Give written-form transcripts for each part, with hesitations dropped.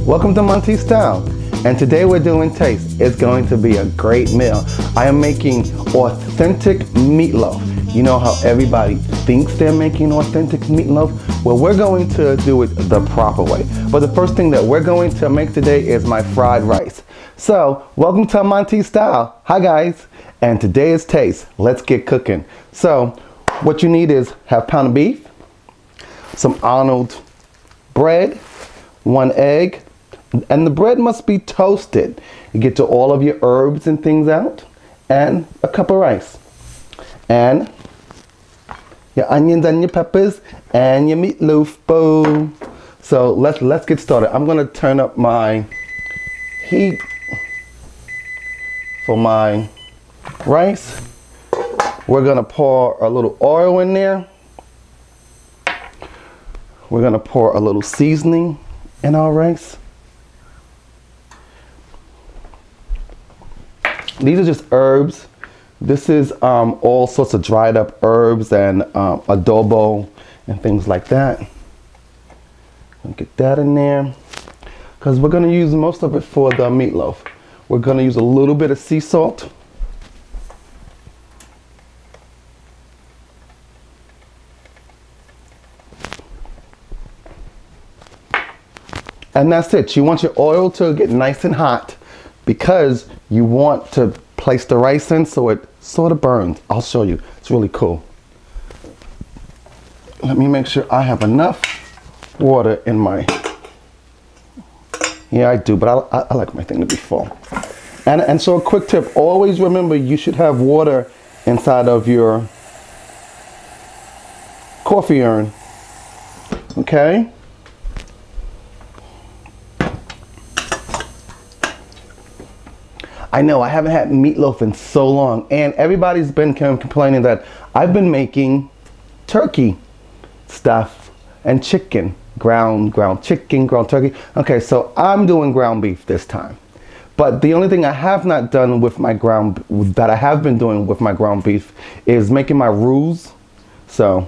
Welcome to Monteys Style, and today we're doing taste. It's going to be a great meal. I am making authentic meatloaf. You know how everybody thinks they're making authentic meatloaf? Well, we're going to do it the proper way. But the first thing that we're going to make today is my fried rice. So, welcome to Monteys Style. Hi guys, and today is taste. Let's get cooking. So, what you need is half pound of beef, some Arnold bread, 1 egg, and the bread must be toasted. You get to all of your herbs and things out, and a cup of rice, and your onions and your peppers, and your meatloaf. Boom. So let's get started. I'm gonna turn up my heat for my rice. We're gonna pour a little oil in there. We're gonna pour a little seasoning in our rice. These are just herbs. This is all sorts of dried up herbs and adobo and things like that. Get that in there because we're going to use most of it for the meatloaf. We're going to use a little bit of sea salt. And that's it. You want your oil to get nice and hot because you want to place the rice in so it sort of burns. I'll show you. It's really cool. Let me make sure I have enough water in my... Yeah, I do, but I like my thing to be full. And so a quick tip, always remember you should have water inside of your coffee urn. Okay? I know I haven't had meatloaf in so long, and everybody's been complaining that I've been making turkey stuff and chicken, ground chicken, ground turkey. Okay, so I'm doing ground beef this time. But the only thing I have not done with my that I have been doing with my ground beef is making my roux. So,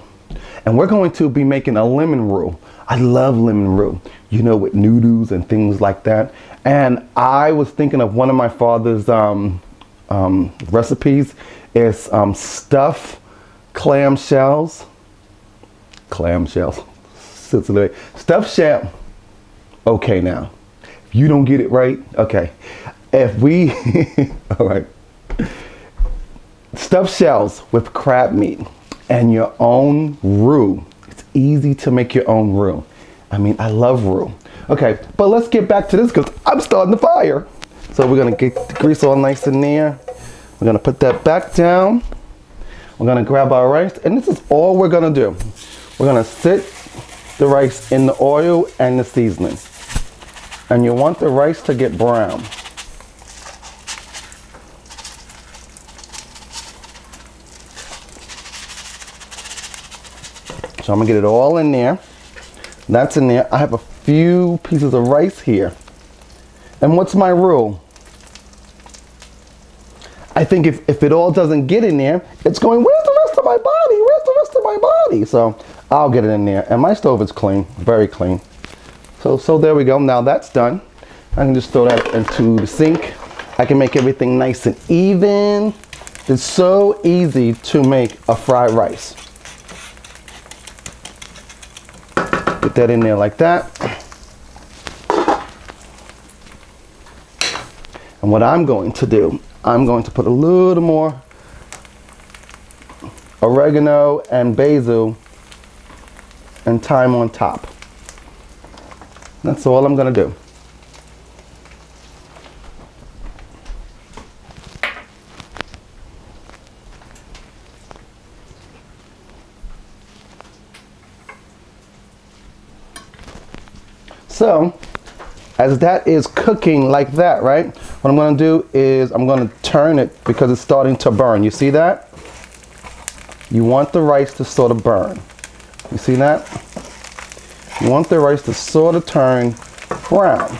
and we're going to be making a lemon roux. I love lemon roux, you know, with noodles and things like that. And I was thinking of one of my father's recipes is stuffed clam shells. Stuffed shell. Okay, now, if you don't get it right, okay. If we, all right. Stuffed shells with crab meat and your own roux. It's easy to make your own roux. I mean, I love roux. Okay, but let's get back to this because I'm starting the fire. So we're gonna get the grease all nice in there. We're gonna put that back down. We're gonna grab our rice, and this is all we're gonna do. We're gonna sit the rice in the oil and the seasoning. And you want the rice to get brown. So I'm gonna get it all in there. That's in there. I have a few pieces of rice here. And what's my rule? I think if it all doesn't get in there, it's going, where's the rest of my body? Where's the rest of my body? So I'll get it in there. And my stove is clean, very clean. So there we go. Now that's done. I can just throw that into the sink. I can make everything nice and even. It's so easy to make a fried rice. Put that in there like that. And what I'm going to do, I'm going to put a little more oregano and basil and thyme on top. That's all I'm going to do. So, as that is cooking like that, right? What I'm going to do is I'm going to turn it because it's starting to burn. You see that? You want the rice to sort of burn. You see that? You want the rice to sort of turn brown.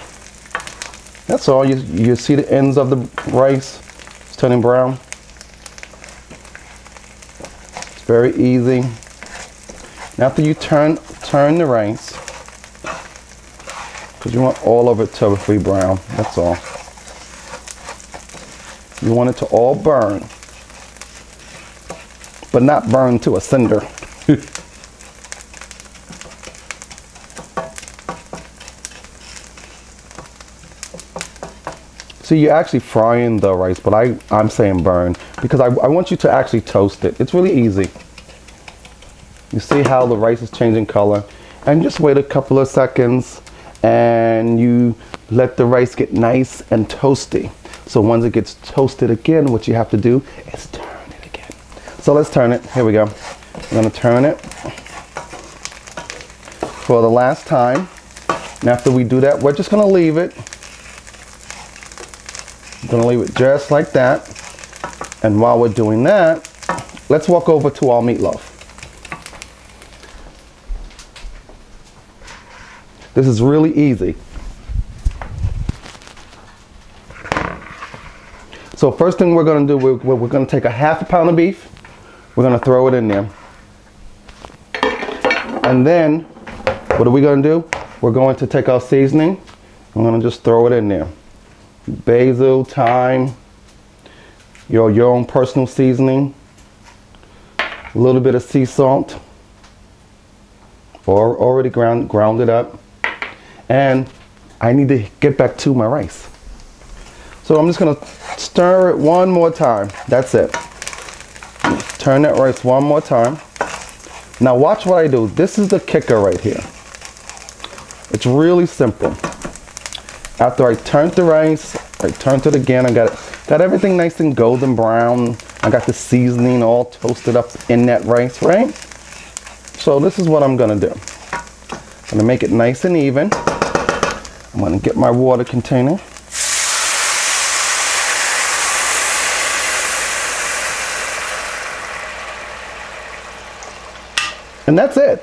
That's all. You see the ends of the rice. It's turning brown. It's very easy. After you turn the rice, because you want all of it to be brown. That's all. You want it to all burn, but not burn to a cinder. So you're actually frying the rice, but I'm saying burn because I want you to actually toast it. It's really easy. You see how the rice is changing color, and just wait a couple of seconds and you let the rice get nice and toasty. So once it gets toasted again, what you have to do is turn it again. So let's turn it. Here we go. I'm gonna turn it for the last time. And after we do that, we're just gonna leave it. I'm gonna leave it just like that. And while we're doing that, let's walk over to our meatloaf. This is really easy. So first thing we're gonna do, we're gonna take a half a pound of beef. We're gonna throw it in there. And then, what are we gonna do? We're going to take our seasoning. I'm gonna just throw it in there. Basil, thyme, your own personal seasoning, a little bit of sea salt, or already ground it up, and I need to get back to my rice. So I'm just gonna stir it one more time. That's it. Turn that rice one more time. Now watch what I do. This is the kicker right here. It's really simple. After I turned the rice, I turned it again. I got everything nice and golden brown. I got the seasoning all toasted up in that rice, right? So this is what I'm gonna do. I'm gonna make it nice and even. I'm gonna get my water container. And that's it.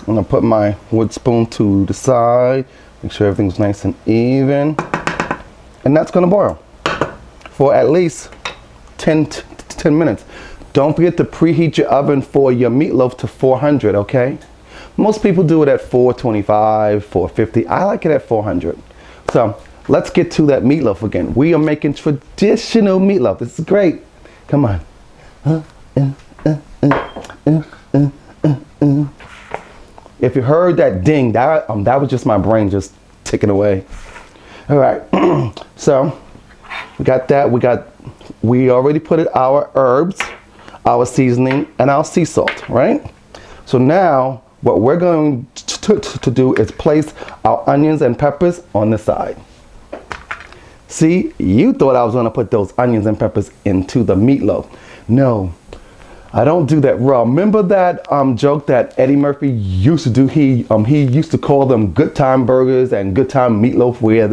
I'm gonna put my wood spoon to the side, make sure everything's nice and even. And that's gonna boil for at least 10 minutes. Don't forget to preheat your oven for your meatloaf to 400, okay? Most people do it at 425, 450. I like it at 400. So let's get to that meatloaf again. We are making traditional meatloaf. This is great. Come on. If you heard that ding, that was just my brain just ticking away. All right, so we got that. We already put it our herbs, our seasoning, and our sea salt, right? So now what we're going to do is place our onions and peppers on the side. See, you thought I was gonna put those onions and peppers into the meatloaf. No, I don't do that raw. Remember that joke that Eddie Murphy used to do? He used to call them good time burgers and good time meatloaf, where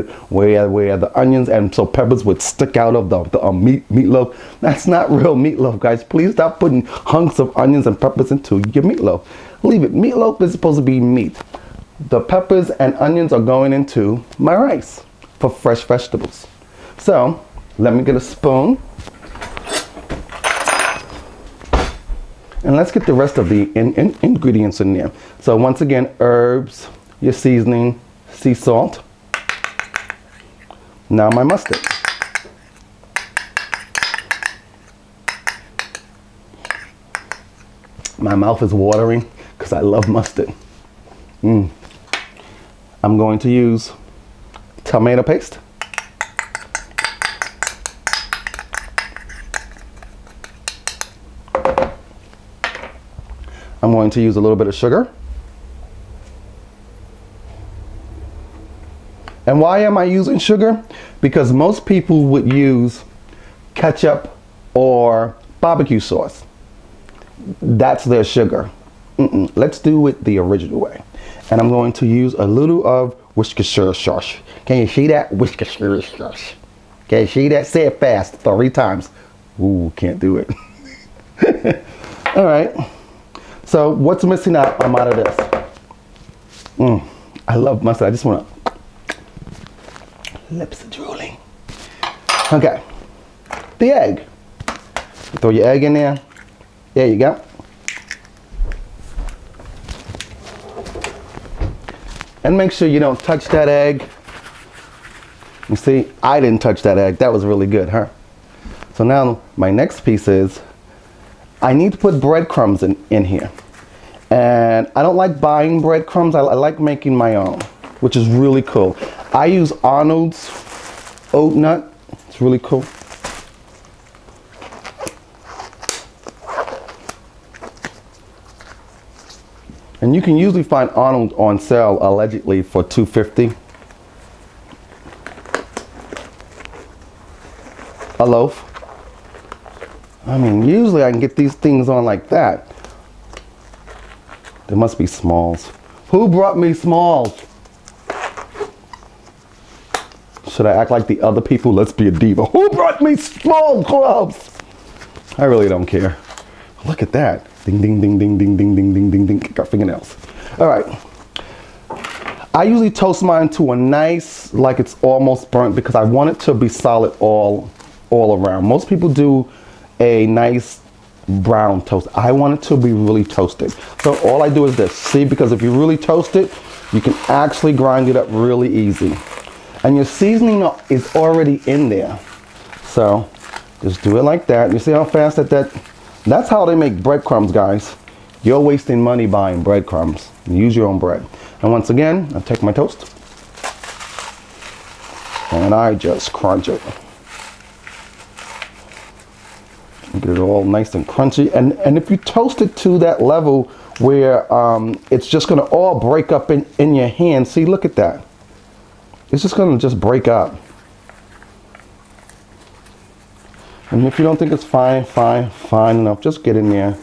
the onions and so peppers would stick out of the meatloaf. That's not real meatloaf, guys. Please stop putting hunks of onions and peppers into your meatloaf. Leave it. Meatloaf is supposed to be meat. The peppers and onions are going into my rice for fresh vegetables. So let me get a spoon. And let's get the rest of the ingredients in there. So once again, herbs, your seasoning, sea salt. Now my mustard. My mouth is watering because I love mustard. I'm going to use tomato paste. I'm going to use a little bit of sugar. And why am I using sugar? Because most people would use ketchup or barbecue sauce. That's their sugar. Let's do it the original way. And I'm going to use a little of Worcestershire sauce. Can you see that? Worcestershire sauce. Can you see that? Say it fast 3 times. Ooh, can't do it. All right. So what's missing out? I'm out of this. I love mustard. I just want to. Lips are drooling. Okay. The egg. You throw your egg in there. There you go. And make sure you don't touch that egg. You see, I didn't touch that egg. That was really good, huh? So now my next piece is, I need to put breadcrumbs in here. And I don't like buying breadcrumbs. I like making my own, which is really cool. I use Arnold's oat nut. It's really cool. And you can usually find Arnold on sale allegedly for $2.50 a loaf. I mean, usually I can get these things on like that. There must be smalls. Who brought me smalls? Should I act like the other people? Let's be a diva. Who brought me small gloves? I really don't care. Look at that. Ding, ding, ding, ding, ding, ding, ding, ding, ding, ding. Got fingernails. All right. I usually toast mine to a nice, like it's almost burnt, because I want it to be solid all around. Most people do a nice brown toast. I want it to be really toasted. So all I do is this. See, because if you really toast it, you can actually grind it up really easy. And your seasoning is already in there. So just do it like that. You see how fast that's how they make breadcrumbs, guys. You're wasting money buying breadcrumbs. Use your own bread. And once again, I take my toast and I just crunch it. Get it all nice and crunchy. And if you toast it to that level where it's just gonna all break up in your hand. See, look at that. It's just gonna just break up. And if you don't think it's fine enough, just get in there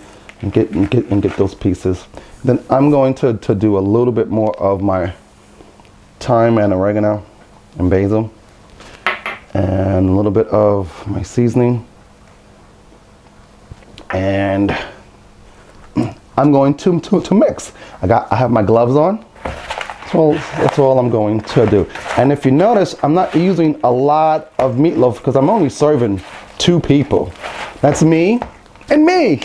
and get those pieces. Then I'm going to do a little bit more of my thyme and oregano and basil, and a little bit of my seasoning. And I'm going to mix. I have my gloves on. That's all I'm going to do. And if you notice, I'm not using a lot of meatloaf because I'm only serving 2 people. That's me and me.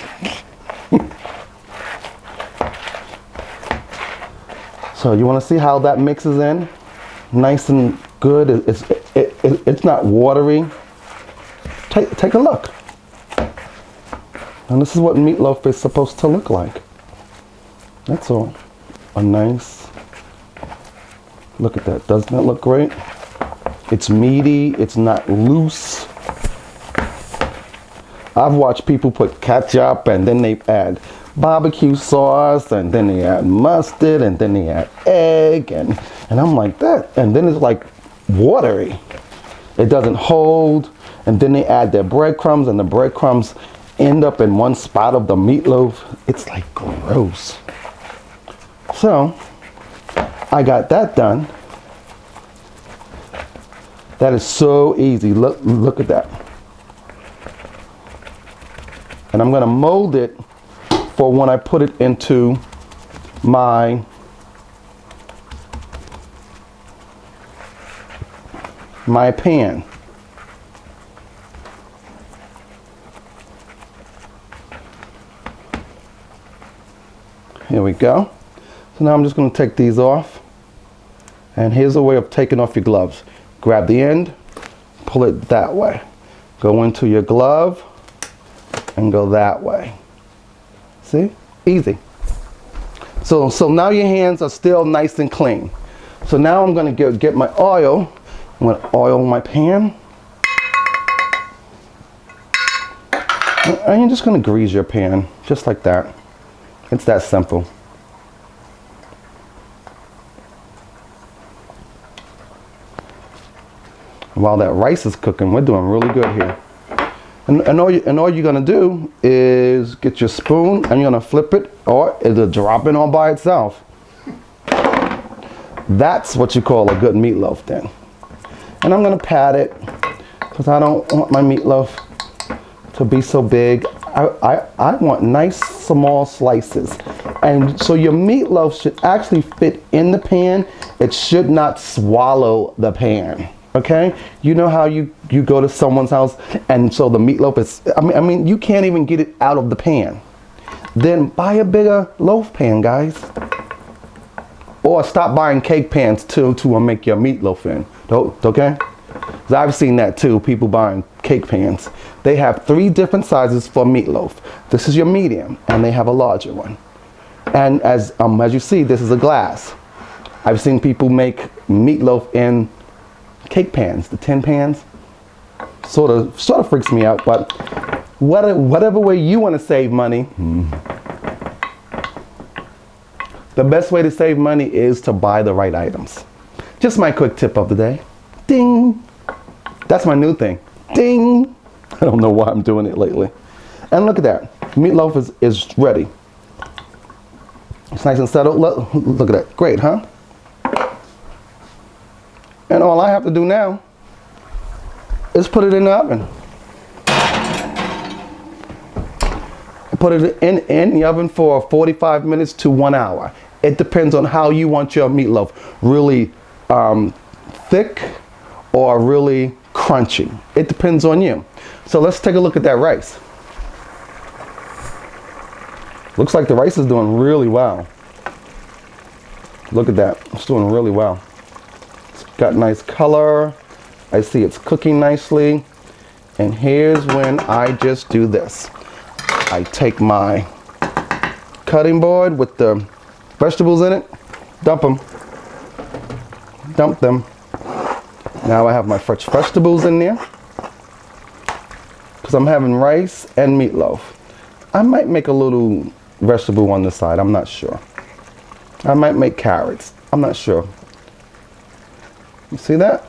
So you want to see how that mixes in? Nice and good. It's not watery. Take a look. And this is what meatloaf is supposed to look like. That's all. A nice, look at that. Doesn't that look great? It's meaty, it's not loose. I've watched people put ketchup and then they add barbecue sauce and then they add mustard and then they add egg and I'm like that. And then it's like watery. It doesn't hold. And then they add their breadcrumbs and the breadcrumbs end up in one spot of the meatloaf. It's like gross. So I got that done. That is so easy. Look at that. And I'm going to mold it for when I put it into my pan. Here we go. So now I'm just going to take these off. And here's a way of taking off your gloves. Grab the end, pull it that way. Go into your glove and go that way. See? Easy. So now your hands are still nice and clean. So now I'm going to get my oil. I'm going to oil my pan. And you're just going to grease your pan just like that. It's that simple. While that rice is cooking, we're doing really good here. And all you're gonna do is get your spoon and you're gonna flip it, or it'll drop in all by itself. That's what you call a good meatloaf then. And I'm gonna pat it because I don't want my meatloaf to be so big. I want nice small slices. And so your meatloaf should actually fit in the pan. It should not swallow the pan. Okay? You know how you go to someone's house and so the meatloaf is, I mean, you can't even get it out of the pan. Then buy a bigger loaf pan, guys. Or stop buying cake pans to make your meatloaf in. Okay? 'Cause I've seen that too, people buying cake pans. They have 3 different sizes for meatloaf. This is your medium, and they have a larger one. And as you see, this is a glass. I've seen people make meatloaf in cake pans, the tin pans. Sort of freaks me out, but whatever way you want to save money, the best way to save money is to buy the right items. Just my quick tip of the day. Ding! That's my new thing. Ding! I don't know why I'm doing it lately. And look at that. Meatloaf is ready. It's nice and settled. Look at that. Great, huh? And all I have to do now is put it in the oven. Put it in the oven for 45 minutes to 1 hour. It depends on how you want your meatloaf. Really thick or really crunchy. It depends on you. So let's take a look at that rice. Looks like the rice is doing really well. Look at that. It's doing really well. It's got nice color. I see it's cooking nicely. And here's when I just do this. I take my cutting board with the vegetables in it, dump them. Dump them. Now I have my fresh vegetables in there because I'm having rice and meatloaf. I might make a little vegetable on the side, I'm not sure. I might make carrots, I'm not sure. You see that?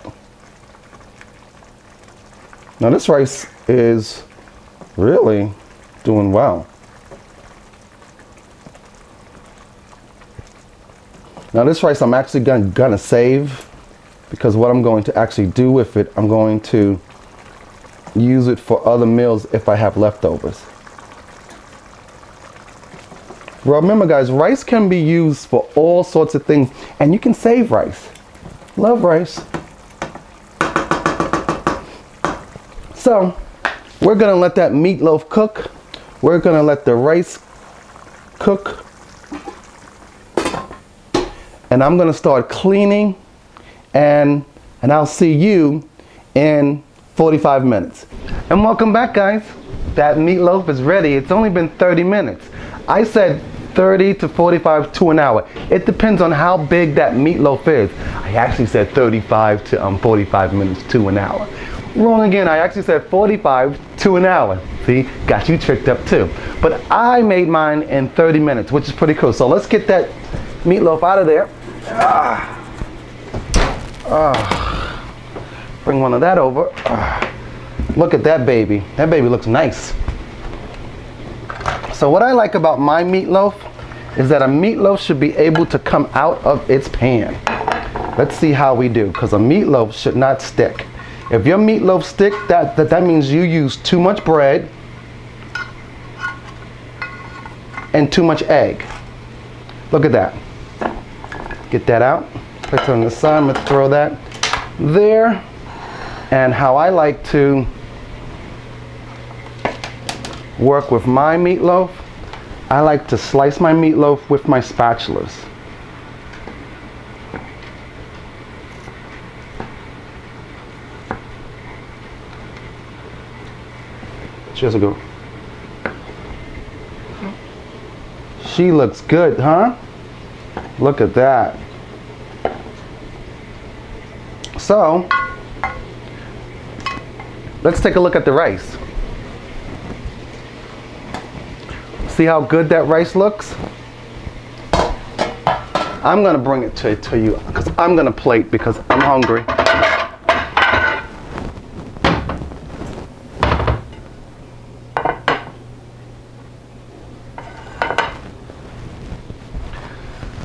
Now this rice is really doing well. Now this rice I'm actually gonna save, because what I'm going to actually do with it, I'm going to use it for other meals if I have leftovers. Remember guys, rice can be used for all sorts of things, and you can save rice. Love rice. So we're gonna let that meatloaf cook. We're gonna let the rice cook. And I'm gonna start cleaning, and I'll see you in 45 minutes. And welcome back guys. That meatloaf is ready. It's only been 30 minutes. I said 30 to 45 to an hour. It depends on how big that meatloaf is. I actually said 35 to 45 minutes to an hour. Wrong again, I actually said 45 to an hour. See, got you tricked up too. But I made mine in 30 minutes, which is pretty cool. So let's get that meatloaf out of there. Bring one of that over. Look at that baby. That baby looks nice. So what I like about my meatloaf is that a meatloaf should be able to come out of its pan. Let's see how we do, because a meatloaf should not stick. If your meatloaf stick, that means you use too much bread and too much egg. Look at that. Get that out. Put it on the side. I'm going to throw that there. And how I like to work with my meatloaf, I like to slice my meatloaf with my spatulas. Cheers, go. She looks good, huh? Look at that. So, let's take a look at the rice. See how good that rice looks? I'm gonna bring it to you because I'm gonna plate because I'm hungry.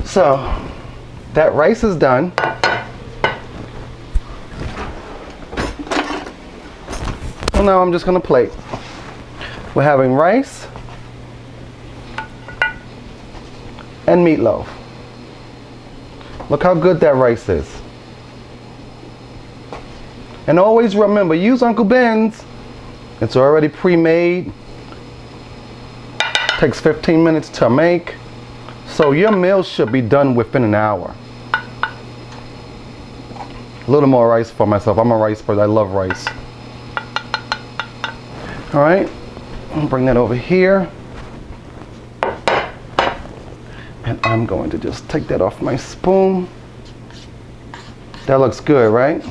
So, that rice is done. So now I'm just gonna plate. We're having rice and meatloaf. Look how good that rice is. And always remember, use Uncle Ben's. It's already pre-made. Takes 15 minutes to make. So your meal should be done within an hour. A little more rice for myself. I'm a rice person. I love rice. All right, I'll bring that over here. And I'm going to just take that off my spoon. That looks good, right?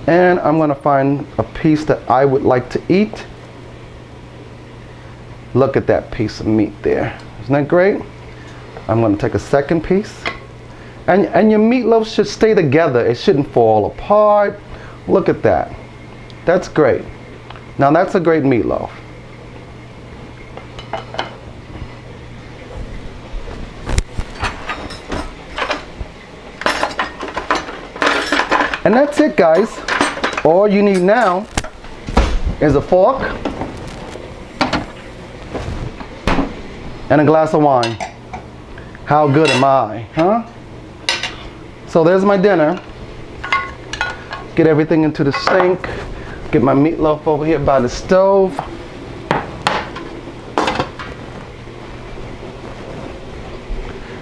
And I'm going to find a piece that I would like to eat. Look at that piece of meat there. Isn't that great? I'm going to take a second piece. And your meatloaf should stay together. It shouldn't fall apart. Look at that. That's great. Now that's a great meatloaf. And that's it, guys. All you need now is a fork and a glass of wine. How good am I, huh? So there's my dinner. Get everything into the sink. Get my meatloaf over here by the stove.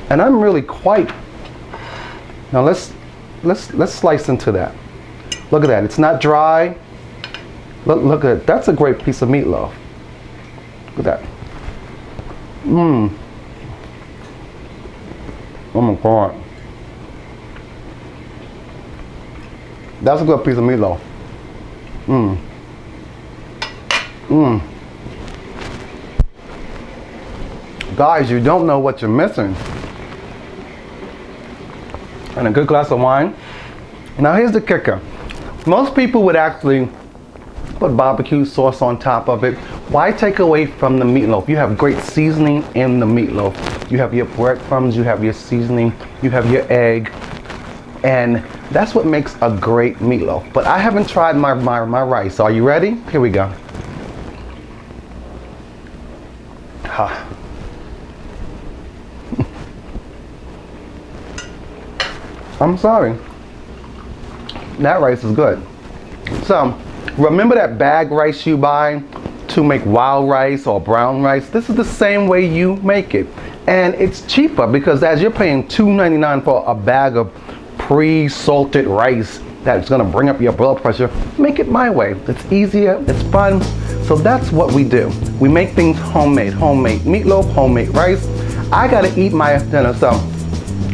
And I'm really quite, now let's slice into that. Look at that, it's not dry. Look at that, that's a great piece of meatloaf. Look at that. Mmm. Oh my God. That's a good piece of meatloaf. Mmm. Mmm. Guys, you don't know what you're missing. And a good glass of wine. Now here's the kicker. Most people would actually put barbecue sauce on top of it. Why take away from the meatloaf? You have great seasoning in the meatloaf. You have your breadcrumbs, you have your seasoning, you have your egg, and that's what makes a great meatloaf. But I haven't tried my rice. Are you ready? Here we go. Ha. I'm sorry. That rice is good. So, remember that bag rice you buy to make wild rice or brown rice? This is the same way you make it. And it's cheaper because as you're paying $2.99 for a bag of pre-salted rice that's gonna bring up your blood pressure, make it my way. It's easier, it's fun. So that's what we do. We make things homemade. Homemade meatloaf, homemade rice. I gotta eat my dinner, so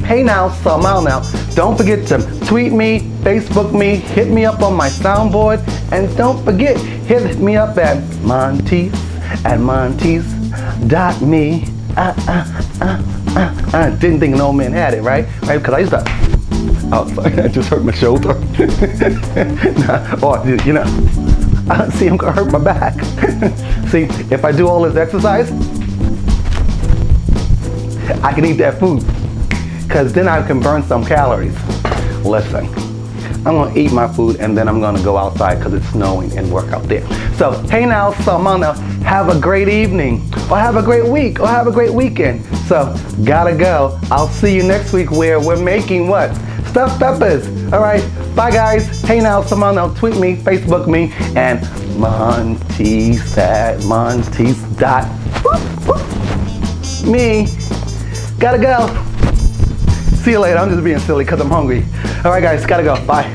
hey now, somehow now, don't forget to tweet me, Facebook me, hit me up on my soundboard, and don't forget, hit me up at Monteys at Monteys.me. Didn't think an old man had it, right? Right? Because I used to, oh, sorry, I just hurt my shoulder. Or, you know, see, I'm gonna hurt my back. See, if I do all this exercise, I can eat that food. Because then I can burn some calories. Listen, I'm gonna eat my food and then I'm gonna go outside because it's snowing and work out there. So, hey now, someone, have a great evening, or have a great week, or have a great weekend. So, gotta go. I'll see you next week where we're making what? Stuffed peppers. All right, bye guys. Hey now, someone, tweet me, Facebook me, and Monteys at Monteys.me. Gotta go. See you later. I'm just being silly because I'm hungry. All right, guys, gotta go. Bye.